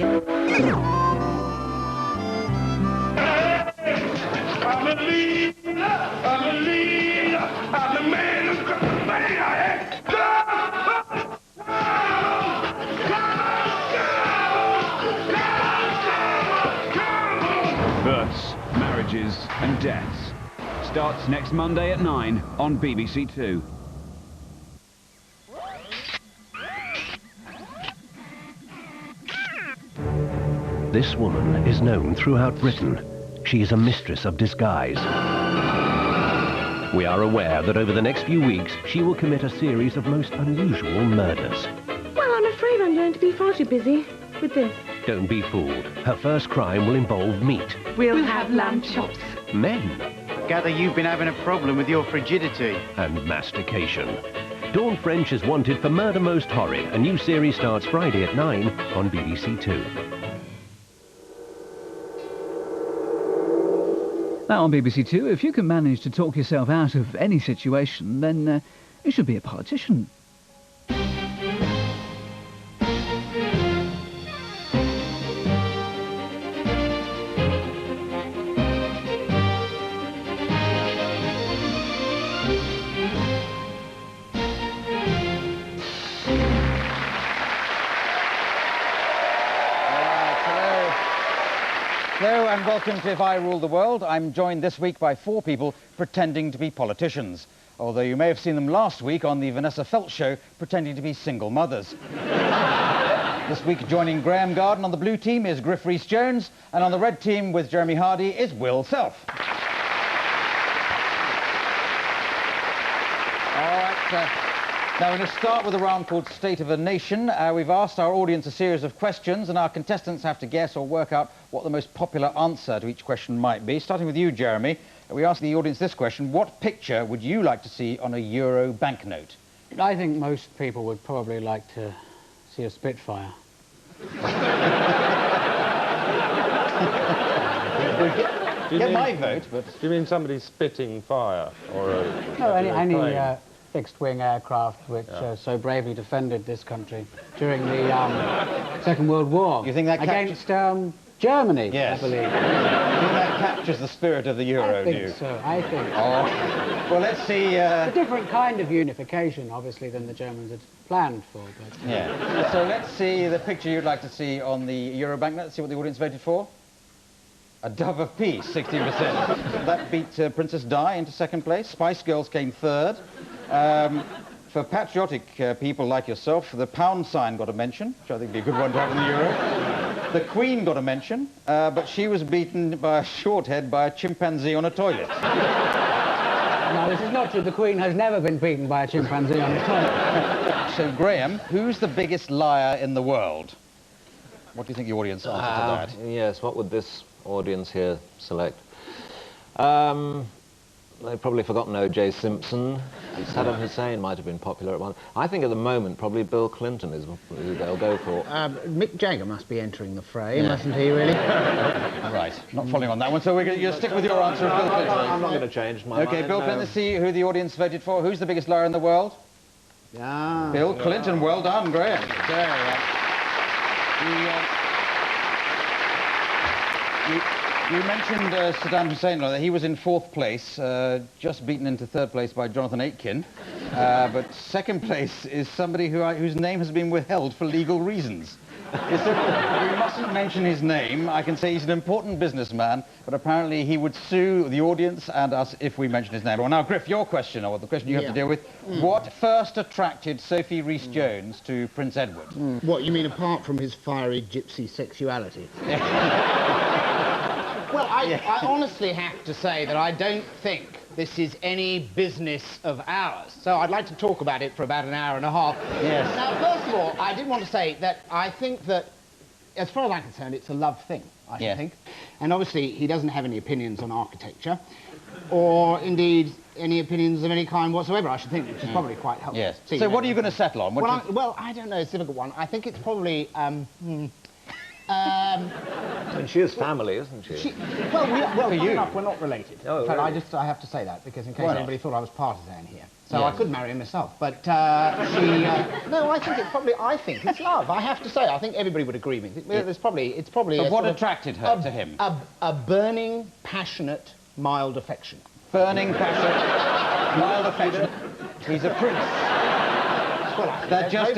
media. I'm a leader, I'm a leader, I'm the man who's got the money. Births, marriages and deaths. Starts next Monday at 9 on BBC Two. This woman is known throughout Britain. She is a mistress of disguise. We are aware that over the next few weeks, she will commit a series of most unusual murders. Well, I'm afraid I'm going to be far too busy with this. Don't be fooled. Her first crime will involve meat. We'll have lamb chops. Men. Gather you've been having a problem with your frigidity. And mastication. Dawn French is wanted for Murder Most Horrid. A new series starts Friday at 9 on BBC Two. Now on BBC Two, if you can manage to talk yourself out of any situation, then you should be a politician. Hello and welcome to If I Rule the World. I'm joined this week by 4 people pretending to be politicians, although you may have seen them last week on the Vanessa Feltz show pretending to be single mothers. This week joining Graeme Garden on the blue team is Griff Rhys Jones, and on the red team with Jeremy Hardy is Will Self. All right, now we're going to start with a round called State of a Nation. We've asked our audience a series of questions and our contestants have to guess or work out what the most popular answer to each question might be. Starting with you, Jeremy, we asked the audience this question: what picture would you like to see on a euro banknote? I think most people would probably like to see a Spitfire. Get my vote, but... Do you mean somebody spitting fire? Or no, any fixed-wing aircraft which so bravely defended this country during the Second World War. You think that against Germany, yes. I believe. You think that captures the spirit of the euro, I think so, I think so. Oh. Well, let's see... It's a different kind of unification, obviously, than the Germans had planned for. But, yeah. So let's see the picture you'd like to see on the euro banknote. Let's see what the audience voted for. A Dove of Peace, 16%. That beat Princess Di into second place. Spice Girls came third. For patriotic people like yourself, the pound sign got a mention, which I think would be a good one to have in the euro. The Queen got a mention, but she was beaten by a short head by a chimpanzee on a toilet. No, this is not true. The Queen has never been beaten by a chimpanzee on a toilet. So, Graeme, who's the biggest liar in the world? What do you think the audience answered to that? Yes, what would this audience here select? They've probably forgotten O.J. Simpson. Saddam Hussein might have been popular at one. I think at the moment probably Bill Clinton is who they'll go for. Mick Jagger must be entering the fray, mustn't he, really? Right, not following on that one, so you'll stick with your answer of Bill Clinton. I'm not going to change my mind. OK, Bill Clinton, let's see who the audience voted for. Who's the biggest liar in the world? Yeah. Bill Clinton, well done, Graeme. You mentioned Saddam Hussein, that he was in 4th place, just beaten into 3rd place by Jonathan Aitken. But 2nd place is somebody whose name has been withheld for legal reasons. We mustn't mention his name. I can say he's an important businessman, but apparently he would sue the audience and us if we mention his name. Well, now, Griff, your question, or the question you have to deal with. What first attracted Sophie Rhys Jones to Prince Edward? What, you mean apart from his fiery gypsy sexuality? Well, I honestly have to say that I don't think this is any business of ours. So I'd like to talk about it for about an hour and a half. Yes. Now, first of all, I did want to say that I think that, as far as I'm concerned, it's a love thing, I think. And obviously, he doesn't have any opinions on architecture, or indeed any opinions of any kind whatsoever, I should think, which is probably quite helpful. Yes. So what are you going to settle on? Well, I don't know, it's a difficult one. I think it's probably... And she is family, isn't she? Well, you. enough, we're not related. Oh, in fact, really? I have to say that, because in case Why not? anybody thought I was partisan here. So Yes. I could marry her myself, but no, I think it's love. I have to say, I think everybody would agree with me. It's probably But a what sort of attracted her to him? a burning, passionate, mild affection. Burning passion, mild affection. He's a prince. That just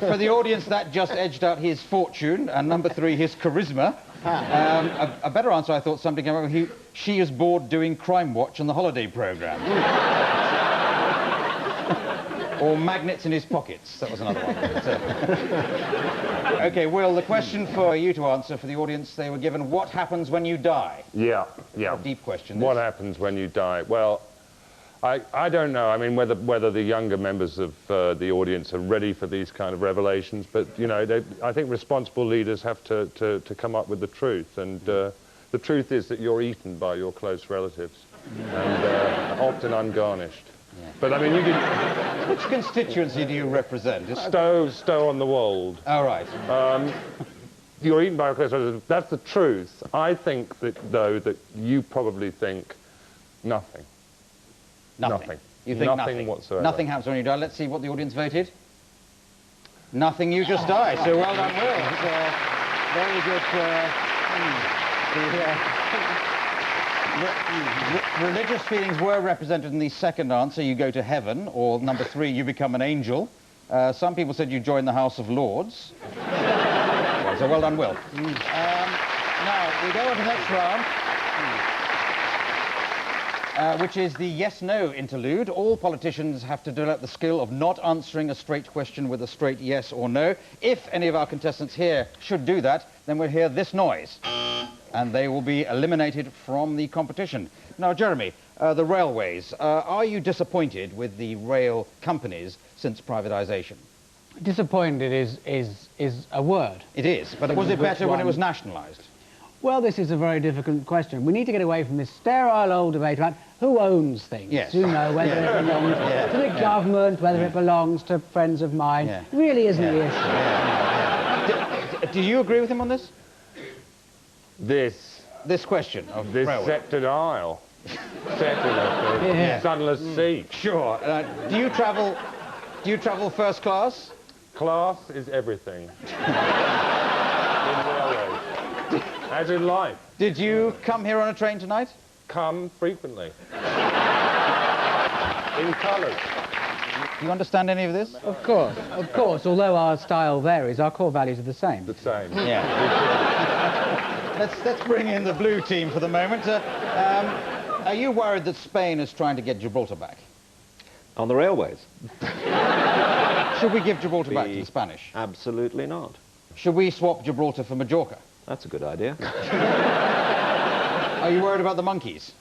for the audience, that just edged out his fortune, and number 3, his charisma. A better answer, I thought, something about she is bored doing Crime Watch on the holiday programme. Or magnets in his pockets. That was another one. OK, Will, the question for you to answer for the audience, they were given, what happens when you die? Yeah. A deep question. What happens when you die? Well, I don't know. I mean, whether the younger members of the audience are ready for these kind of revelations, but, you know, I think responsible leaders have to come up with the truth, and the truth is that you're eaten by your close relatives, and often ungarnished. Yeah. But, I mean, you can... Which constituency do you represent? Stowe on the Wold. Oh, right. You're eaten by your close relatives. That's the truth. I think that, though, that you probably think nothing. Nothing. You think nothing whatsoever. Nothing happens when you die. Let's see what the audience voted. Nothing, you just die. So well done, Will. It's, very good. Religious feelings were represented in the second answer. You go to heaven, or number 3, you become an angel. Some people said you join the House of Lords. So well done, Will. Now, we go on to the next round. Which is the yes-no interlude. All politicians have to develop the skill of not answering a straight question with a straight yes or no. If any of our contestants here should do that, then we'll hear this noise, and they will be eliminated from the competition. Now, Jeremy, the railways, are you disappointed with the rail companies since privatisation? Disappointed is a word. It is, but was it better when it was nationalised? Well, this is a very difficult question. We need to get away from this sterile old debate about who owns things. Yes. You know, whether it belongs to the government, whether it belongs to friends of mine. Yeah. Really isn't the issue. Do you agree with him on this? This question of this railway. sectored aisle. Secular, sunless seat. Sure. Do you travel first class? Class is everything. In railways. As in life. Did you come here on a train tonight? Come frequently. In colours. Do you understand any of this? Of course. Although our style varies, our core values are the same. The same. Yeah. Let's bring in the blue team for the moment. Are you worried that Spain is trying to get Gibraltar back? On the railways? Should we give Gibraltar back to the Spanish? Absolutely not. Should we swap Gibraltar for Majorca? That's a good idea. Are you worried about the monkeys?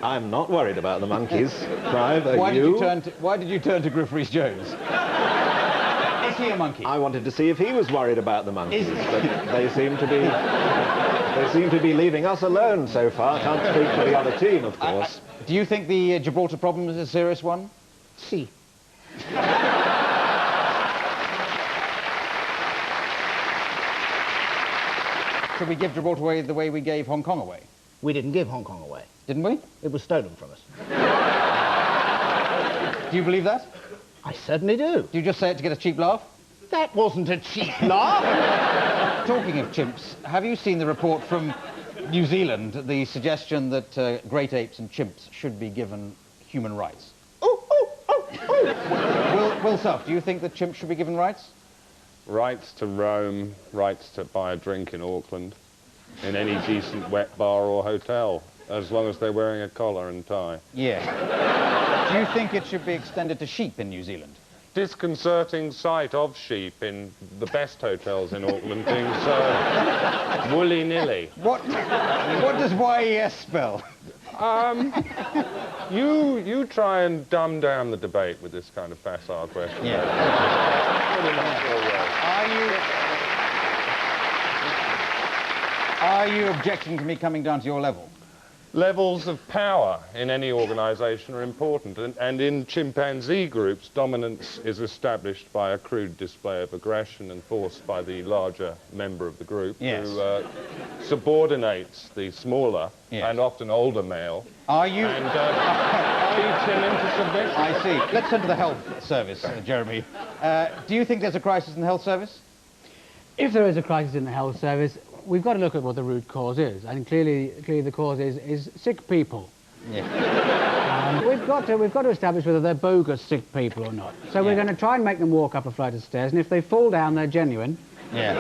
I'm not worried about the monkeys, Clive. Are Why you? did you turn to Griff Rhys Jones? Is he a monkey? I wanted to see if he was worried about the monkeys, but they seem to be leaving us alone so far. Can't speak for the other team, of course. Do you think the Gibraltar problem is a serious one? See. Should we give Gibraltar away the way we gave Hong Kong away? We didn't give Hong Kong away. Didn't we? It was stolen from us. Do you believe that? I certainly do. Do you just say it to get a cheap laugh? That wasn't a cheap laugh. Talking of chimps, have you seen the report from New Zealand, the suggestion that great apes and chimps should be given human rights? Will Self, do you think that chimps should be given rights? Rights to roam, rights to buy a drink in Auckland, in any decent wet bar or hotel, as long as they're wearing a collar and tie. Yeah. Do you think it should be extended to sheep in New Zealand? Disconcerting sight of sheep in the best hotels in Auckland being so willy-nilly. What does YES spell? You try and dumb down the debate with this kind of facile question. Yeah. Are you objecting to me coming down to your level? levels of power in any organisation are important, and in chimpanzee groups, dominance is established by a crude display of aggression enforced by the larger member of the group, who subordinates the smaller and often older male. Are you... And feeds him into submission. I see. Let's turn to the health service, Jeremy. Do you think there's a crisis in the health service? If there is a crisis in the health service, we've got to look at what the root cause is. And clearly the cause is sick people. Yeah. And we've got to establish whether they're bogus sick people or not. So we're going to try and make them walk up a flight of stairs, and if they fall down, they're genuine. Yeah.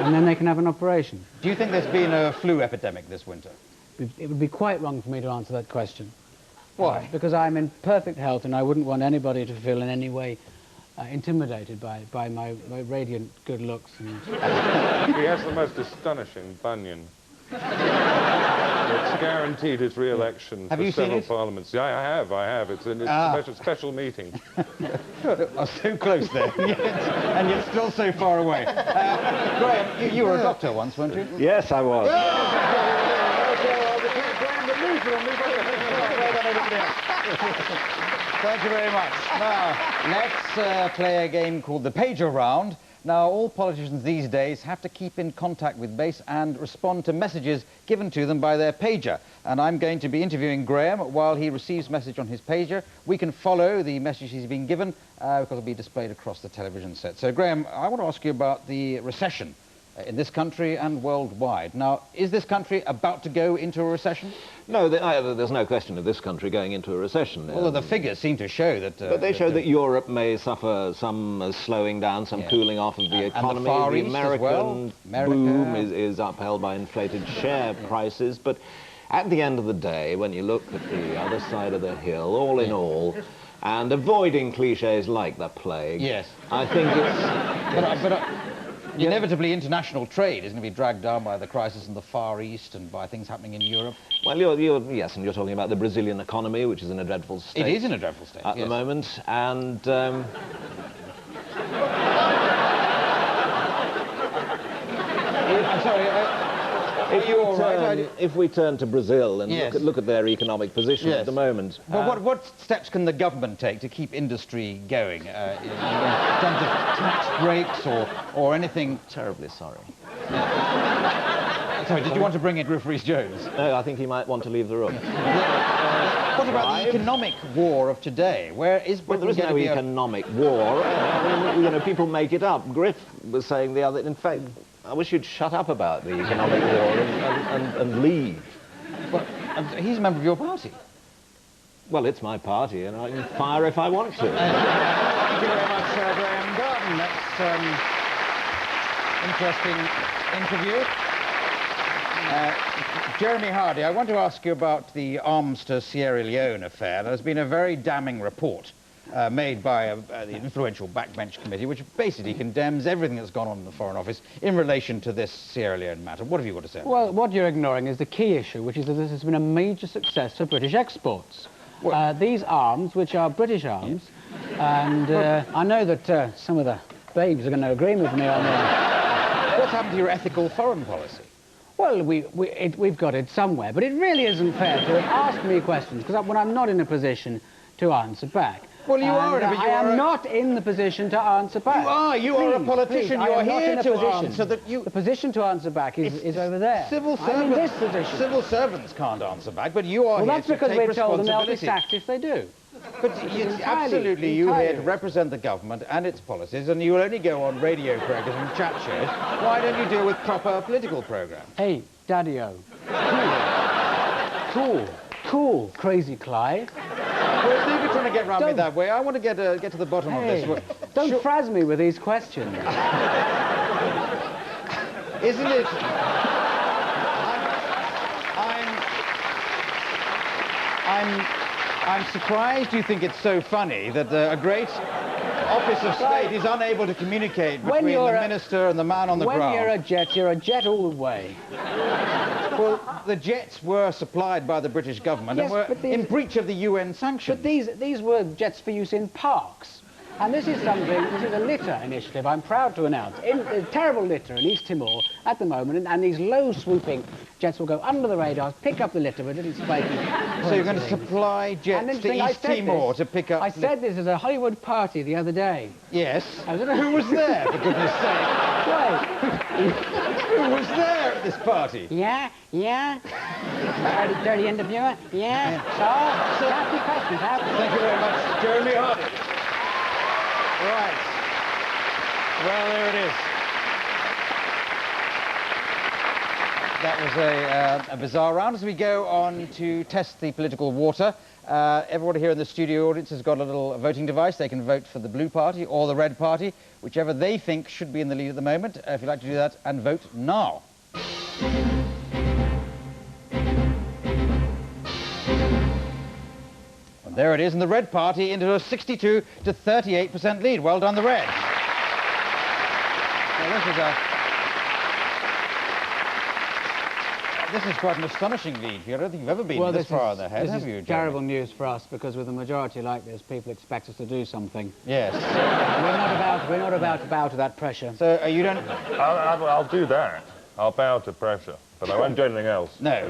And then they can have an operation. Do you think there's been a flu epidemic this winter? It would be quite wrong for me to answer that question. Why? Because I'm in perfect health, and I wouldn't want anybody to feel in any way intimidated by my radiant good looks. And He has the most astonishing bunion. It's guaranteed his re-election for several parliaments. Yeah, I have. It's a special meeting. Oh, so close there, and yet still so far away. Graeme, you were a doctor once, weren't you? Yes, I was. Thank you very much. Now, let's play a game called the Pager Round. Now, all politicians these days have to keep in contact with base and respond to messages given to them by their pager. And I'm going to be interviewing Graeme while he receives message on his pager. We can follow the message he's been given because it'll be displayed across the television set. So, Graeme, I want to ask you about the recession in this country and worldwide. Now, is this country about to go into a recession? No, there's no question of this country going into a recession. Well, the figures seem to show that... but they show that Europe may suffer some slowing down, some cooling off of the economy. And the Far East American boom is upheld by inflated share prices. But at the end of the day, when you look at the other side of the hill, all in all, and avoiding cliches like the plague, I think it's... Inevitably, international trade is going to be dragged down by the crisis in the Far East and by things happening in Europe. Well, yes, and you're talking about the Brazilian economy, which is in a dreadful state. It is in a dreadful state, at the moment, and... I'm sorry, if we turn to Brazil and look at their economic position at the moment... Well, what steps can the government take to keep industry going in terms of tax breaks or anything? Terribly sorry. Sorry, did you want to bring in Griff Rhys Jones? No, I think he might want to leave the room. What about the economic war of today? Where is Britain there is no economic war. People make it up. Griff was saying the other... In fact, I wish you'd shut up about the economic war and leave. But he's a member of your party. Well, it's my party, and I can fire if I want to. Thank you very much, Graeme Garden. That's interesting interview. Jeremy Hardy, I want to ask you about the arms to Sierra Leone affair. There's been a very damning report made by the influential backbench committee, which basically condemns everything that's gone on in the Foreign Office in relation to this Sierra Leone matter. What have you got to say? Well, what you're ignoring is the key issue, which is that this has been a major success for British exports. These arms, which are British arms, and I know that some of the babes are going to agree with me on that. What's happened to your ethical foreign policy? Well, we've got it somewhere, but it really isn't fair to ask me questions, because when I'm not in a position to answer back. Well, you are. I am not in the position to answer back. You are. You are a politician. You are here to answer. The position to answer back is over there. Civil servants. I'm in this position. Civil servants can't answer back, but you are here to take responsibility. Well, that's because we're told them they'll be sacked if they do. But absolutely, you're here to represent the government and its policies, and you will only go on radio programs and chat shows. Why don't you deal with proper political programs? Hey, Daddy-O. Cool, crazy Clive. Well, if you're trying to get round me that way, I want to get to the bottom of this. Don't frazz me with these questions. Isn't it? I'm surprised you think it's so funny that a great office of state is unable to communicate between the minister and the man on the ground. When you're a jet all the way. Well, the jets were supplied by the British government and were in breach of the UN sanctions. But these were jets for use in parks. And this is a litter initiative, I'm proud to announce. A terrible litter in East Timor at the moment, and these low swooping jets will go under the radars, pick up the litter with little spiky. So you're going to supply jets to East Timor to pick up... I said this at a Hollywood party the other day. Yes. Who was there, for goodness sake? Wait. Who was there at this party? Yeah. Dirty interviewer. Yeah. So, happy questions. Thank you very much, Jeremy Hardy. Right. Well, there it is. That was a bizarre round. As we go on to test the political water, everybody here in the studio audience has got a little voting device. They can vote for the blue party or the red party, whichever they think should be in the lead at the moment. If you'd like to do that, and vote now. And there it is, and the red party into a 62 to 38% lead. Well done, the Reds. Now, this is quite an astonishing lead. I don't think you've ever been this far ahead, have you, Jeremy? Terrible news for us, because with a majority like this, people expect us to do something. Yes. We're not about to bow to that pressure. So you don't... I'll do that. I'll bow to pressure, but I won't do anything else. No.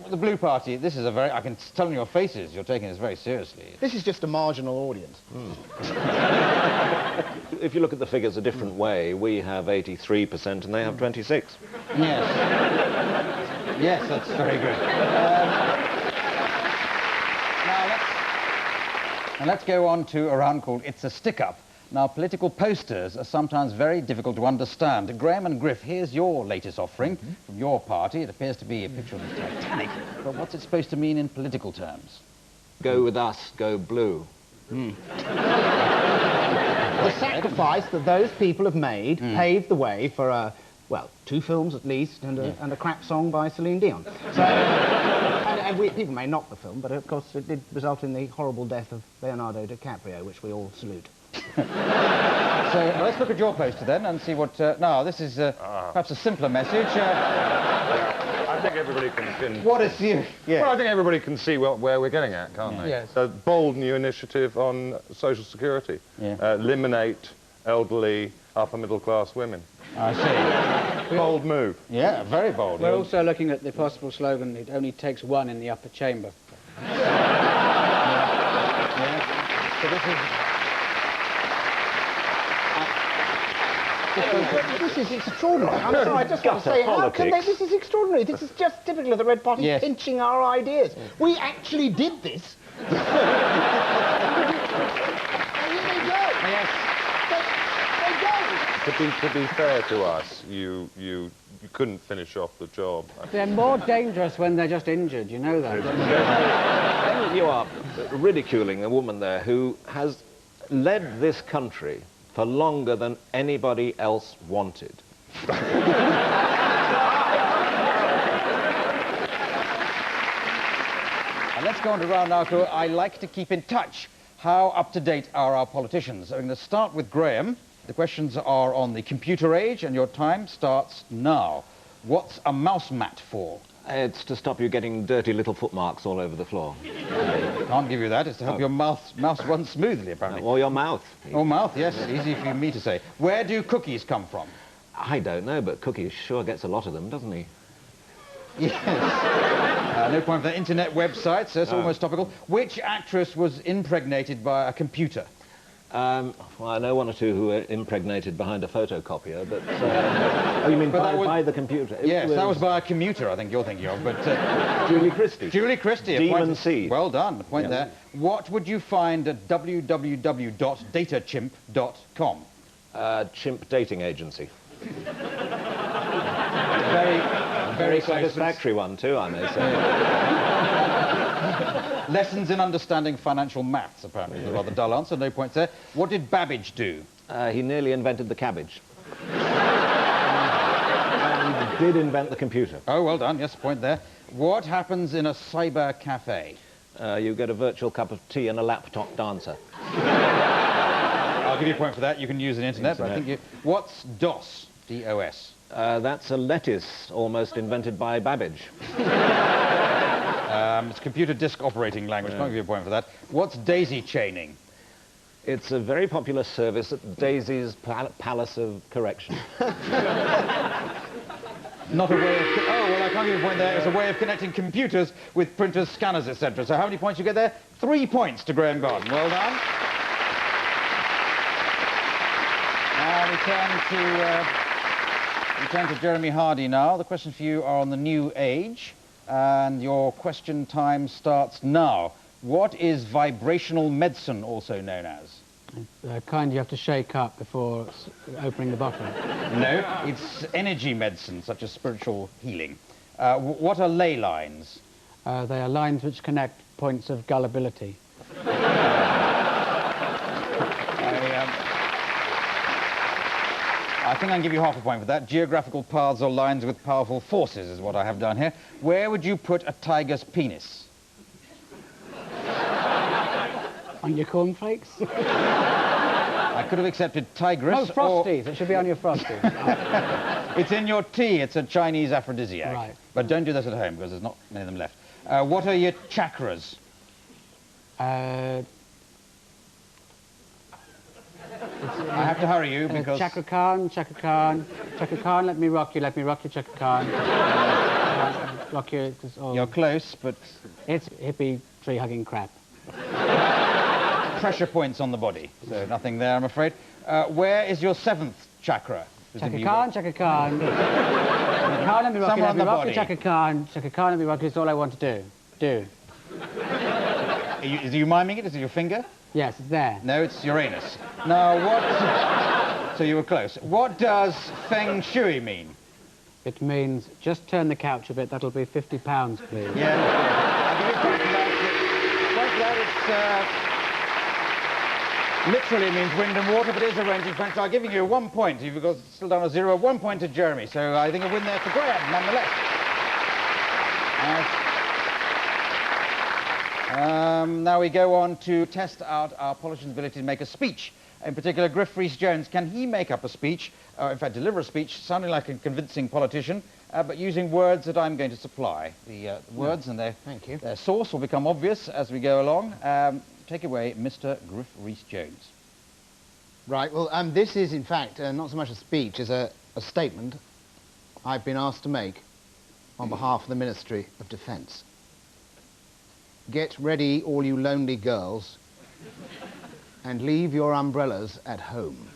The blue party, this is a very... I can tell in your faces you're taking this very seriously. This is just a marginal audience. If you look at the figures a different way, we have 83% and they have 26. Yes. Yes, that's very good. Now let's go on to a round called It's a Stick-Up. Now, political posters are sometimes very difficult to understand. Graeme and Griff, here's your latest offering from your party. It appears to be a picture of the Titanic, but what's it supposed to mean in political terms? Go with us, go blue. The sacrifice that those people have made paved the way for, well, 2 films at least, and a crap song by Celine Dion. So, and people may knock the film, but of course it did result in the horrible death of Leonardo DiCaprio, which we all salute. So let's look at your poster then and see what... now, this is perhaps a simpler message. I think everybody can... What is you? Yeah. Well, I think everybody can see where we're getting at, can't they? Yes. A bold new initiative on social security. Yeah. Eliminate elderly, upper-middle-class women. I see. Bold move. Yeah, very bold. We're also looking at the possible slogan, it only takes one in the upper chamber. So this is... This is extraordinary. I'm sorry, I just want to say, how can they... This is extraordinary. This is just typical of the Red Party pinching our ideas. We actually did this. And here they go. Yes. They go. To be fair to us, you couldn't finish off the job. They're more dangerous when they're just injured, you know that. You are ridiculing a woman there who has led this country for longer than anybody else wanted. And let's go on to round now to I like to keep in touch. How up-to-date are our politicians? I'm going to start with Graeme. The questions are on the computer age, and your time starts now. What's a mouse mat for? It's to stop you getting dirty little footmarks all over the floor. Can't give you that. It's to help your mouse run smoothly, apparently. Or your mouth. Oh, mouth, yes. Easy for me to say. Where do cookies come from? I don't know, but Cookie sure gets a lot of them, doesn't he? Yes. No point for the internet websites. That's almost topical. Which actress was impregnated by a computer? Well, I know 1 or 2 who were impregnated behind a photocopier, but... oh, you mean by the computer? Yes, that was by a commuter, I think you're thinking of, but... Julie Christie. Julie Christie. Demon Seed. Well done, a point there. What would you find at www.datachimp.com? Chimp dating agency. Very satisfactory one, too, I may say. Lessons in understanding financial maths, apparently. A rather dull answer, no points there. What did Babbage do? He nearly invented the cabbage. And he did invent the computer. Oh, well done, yes, point there. What happens in a cyber cafe? You get a virtual cup of tea and a laptop dancer. I'll give you a point for that. You can use the internet. But I think you... What's DOS? D-O-S. That's a lettuce almost invented by Babbage. It's computer disk operating language. Can't give you a point for that. What's daisy chaining? It's a very popular service at Daisy's Palace of Correction. Not a way of... Oh, well, I can't give you a point there. It's a way of connecting computers with printers, scanners, etc. So how many points you get there? 3 points to Graeme Garden. Well done. Now we turn to Jeremy Hardy now. The questions for you are on the new age, and your question time starts now. What is vibrational medicine also known as? Kind you have to shake up before opening the bottle. No, it's energy medicine, such as spiritual healing. What are ley lines? They are lines which connect points of gullibility. I think I can give you half a point for that. Geographical paths or lines with powerful forces is what I have done here. Where would you put a tiger's penis? On your cornflakes? I could have accepted tigress. No, Frosties. It should be on your Frosties. It's in your tea. It's a Chinese aphrodisiac. Right. But don't do this at home because there's not many of them left. What are your chakras? I have to hurry you because... Chakra Khan, let me rock you, Chakra Khan. Rock you. You're close, but... It's hippie tree-hugging crap. Pressure points on the body, so nothing there, I'm afraid. Where is your 7th chakra? Chakra Khan. Chakra Khan, let me rock you, Chakra Khan, let me rock you, it's all I want to do. Is you miming it? Is it your finger? Yes, it's there. No, it's Uranus. Now, what... So you were close. What does Feng Shui mean? It means, just turn the couch a bit, that'll be £50, please. Yeah, I'll give you a point for that. Point for that, it's... literally means wind and water, but it is arranging French. So I'm giving you 1 point. You've got still down a 0, 1 point to Jeremy. So I think a win there for Graeme, nonetheless. Now we go on to test out our politician's ability to make a speech. In particular, Griff Rhys Jones, can he make up a speech, or in fact deliver a speech, sounding like a convincing politician, but using words that I'm going to supply? The words and their source will become obvious as we go along. Take away, Mr. Griff Rhys Jones. Right, well, this is, in fact, not so much a speech as a statement I've been asked to make on behalf of the Ministry of Defence. Get ready, all you lonely girls, and leave your umbrellas at home.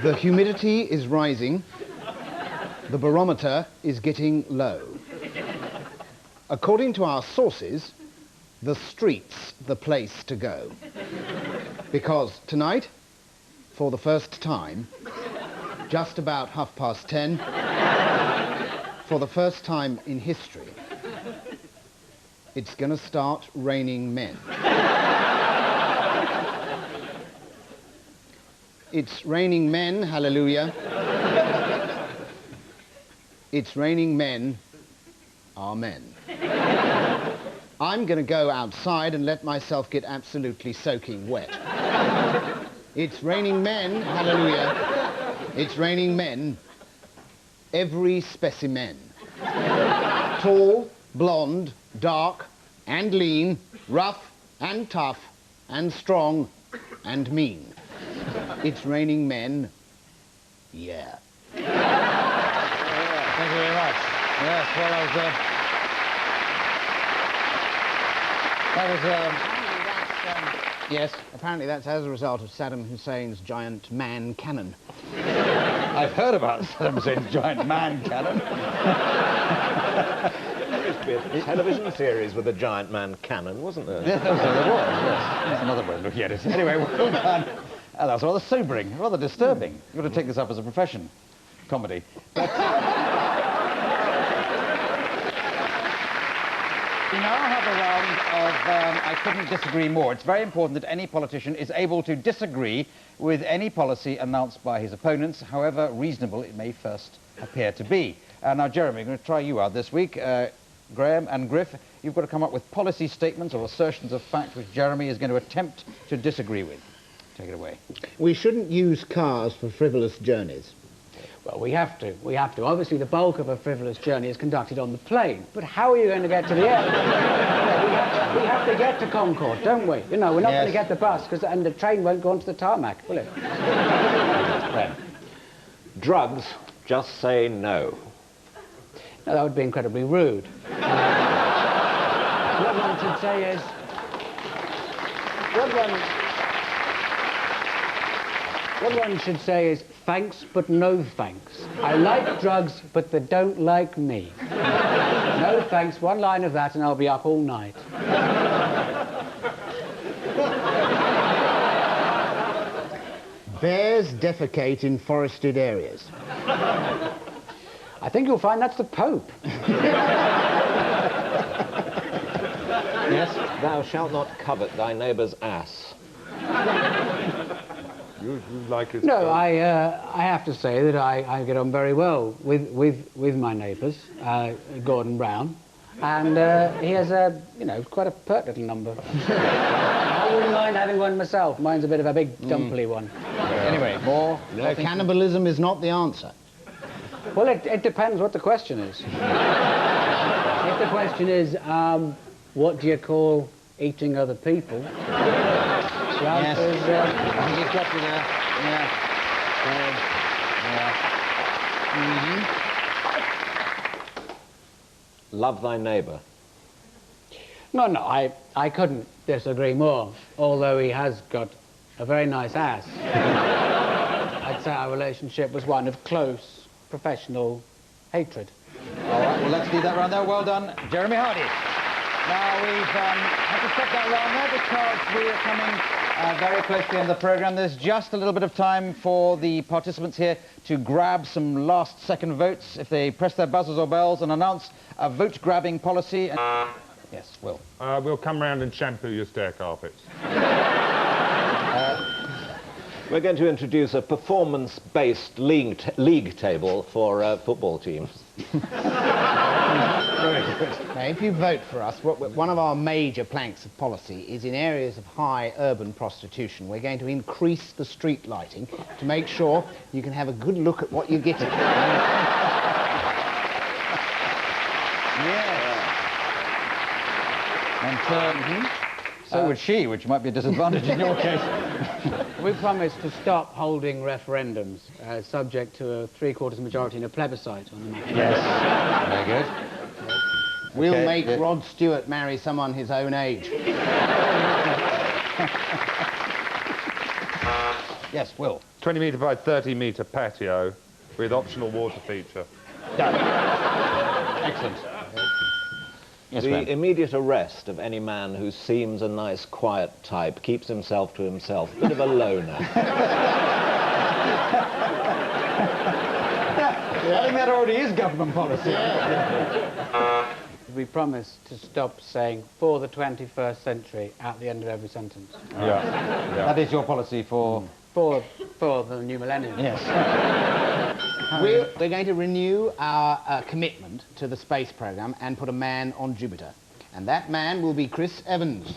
The humidity is rising. The barometer is getting low. According to our sources, the street's the place to go. Because tonight, for the first time, just about 10:30, for the first time in history, it's going to start raining men. It's raining men, hallelujah. It's raining men, amen. I'm going to go outside and let myself get absolutely soaking wet. It's raining men, hallelujah. It's raining men, every specimen. Tall, blonde, dark and lean, rough and tough and strong and mean. It's raining men, yeah. Thank you very much. Yes, well, yes, apparently that's as a result of Saddam Hussein's giant man cannon. I've heard about Saddam Hussein's giant man cannon. There used to be a television series with a giant man cannon, wasn't there? Yes, there was, yes. That's another way of looking at it. Anyway, well done. That's rather sobering, rather disturbing. You've got to take this up as a profession, comedy. But... we now have a round of I couldn't disagree more. It's very important that any politician is able to disagree with any policy announced by his opponents, however reasonable it may first appear to be. Now, Jeremy, I'm going to try you out this week. Graeme and Griff, you've got to come up with policy statements or assertions of fact which Jeremy is going to attempt to disagree with. Take it away. We shouldn't use cars for frivolous journeys. Well, we have to. Obviously, the bulk of a frivolous journey is conducted on the plane. But how are you going to get to the airport? We have to get to Concord, don't we? You know, we're not going to get the bus, and the train won't go onto the tarmac, will it? Drugs, just say no. No, that would be incredibly rude. What one should say is... What one should say is, thanks, but no thanks. I like drugs, but they don't like me. No thanks, one line of that and I'll be up all night. Bears defecate in forested areas. I think you'll find that's the Pope. Yes, thou shalt not covet thy neighbour's ass. You like his... No, I have to say that I get on very well with my neighbours, Gordon Brown, and he has a, you know, quite a pert little number. I wouldn't mind having one myself. Mine's a bit of a big dumply one. Anyway, more... No, cannibalism is not the answer. Well, it depends what the question is. If the question is, what do you call eating other people? The answer is... I think he's got you there. Yeah. Love thy neighbour. No, I couldn't disagree more, although he has got a very nice ass. I'd say our relationship was one of close, professional hatred. All right, well, let's leave that round there. Well done, Jeremy Hardy. Now, we've had to stop that round there because we are coming very close to the end of the programme. There's just a little bit of time for the participants here to grab some last-second votes if they press their buzzers or bells and announce a vote-grabbing policy. Yes, Will. We'll come round and shampoo your stair carpets. We're going to introduce a performance-based league table for football teams. Very good. Now, if you vote for us, one of our major planks of policy is in areas of high urban prostitution. We're going to increase the street lighting to make sure you can have a good look at what you're getting. And so would she, which might be a disadvantage in your case. We promised to stop holding referendums subject to a three-quarters majority in a plebiscite on the matter. Yes. Very good. We'll make Rod Stewart marry someone his own age. Yes, Will. 20-metre by 30-metre patio with optional water feature. Excellent. Yes, The Graeme. immediate arrest of any man who seems a nice, quiet type, keeps himself to himself, bit of a loner. I think that already is government policy. We promised to stop saying for the 21st century at the end of every sentence. Yeah. That is your policy for... For the new millennium. Yes. We're going to renew our commitment to the space programme and put a man on Jupiter. And that man will be Chris Evans.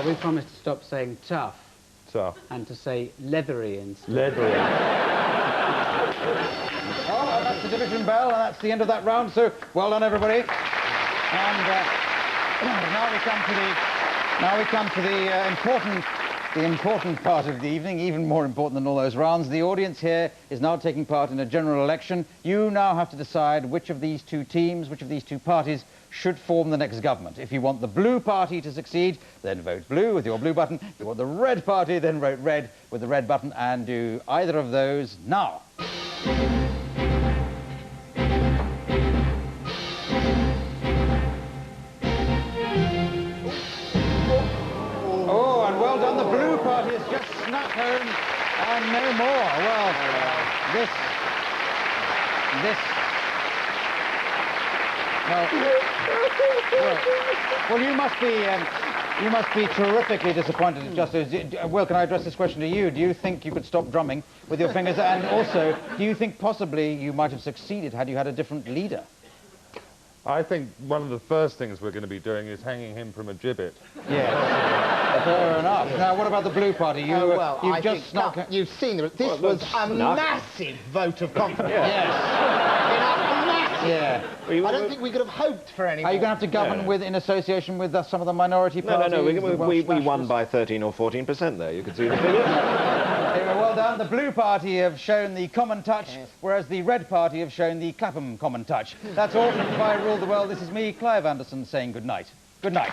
We promised to stop saying tough So, and to say leathery instead. leathery. Oh, that's the division bell, and that's the end of that round, so well done, everybody. And now we come to the important part of the evening, even more important than all those rounds. The audience here is now taking part in a general election. You now have to decide which of these two teams, which of these two parties should form the next government. If you want the blue party to succeed, then vote blue with your blue button. If you want the red party, then vote red with the red button, and do either of those now. Oh, and well done, the blue party has just snuck home, and no more. Well, well, you must be terrifically disappointed at Justice. Will, can I address this question to you? Do you think you could stop drumming with your fingers? And also, do you think possibly you might have succeeded had you had a different leader? I think one of the first things we're going to be doing is hanging him from a gibbet. Yes. Fair enough. Now, what about the blue party? You've seen this was a massive vote of confidence. Yes. Yeah. I don't think we could have hoped for any Are you more. going to have to govern with, in association with some of the minority parties? No, the we Welsh won by 13 or 14% there. You can see the figures. Anyway, well done. The Blue Party have shown the common touch, whereas the Red Party have shown the Clapham common touch. That's all from If I Ruled the World. This is me, Clive Anderson, saying good night. Good night.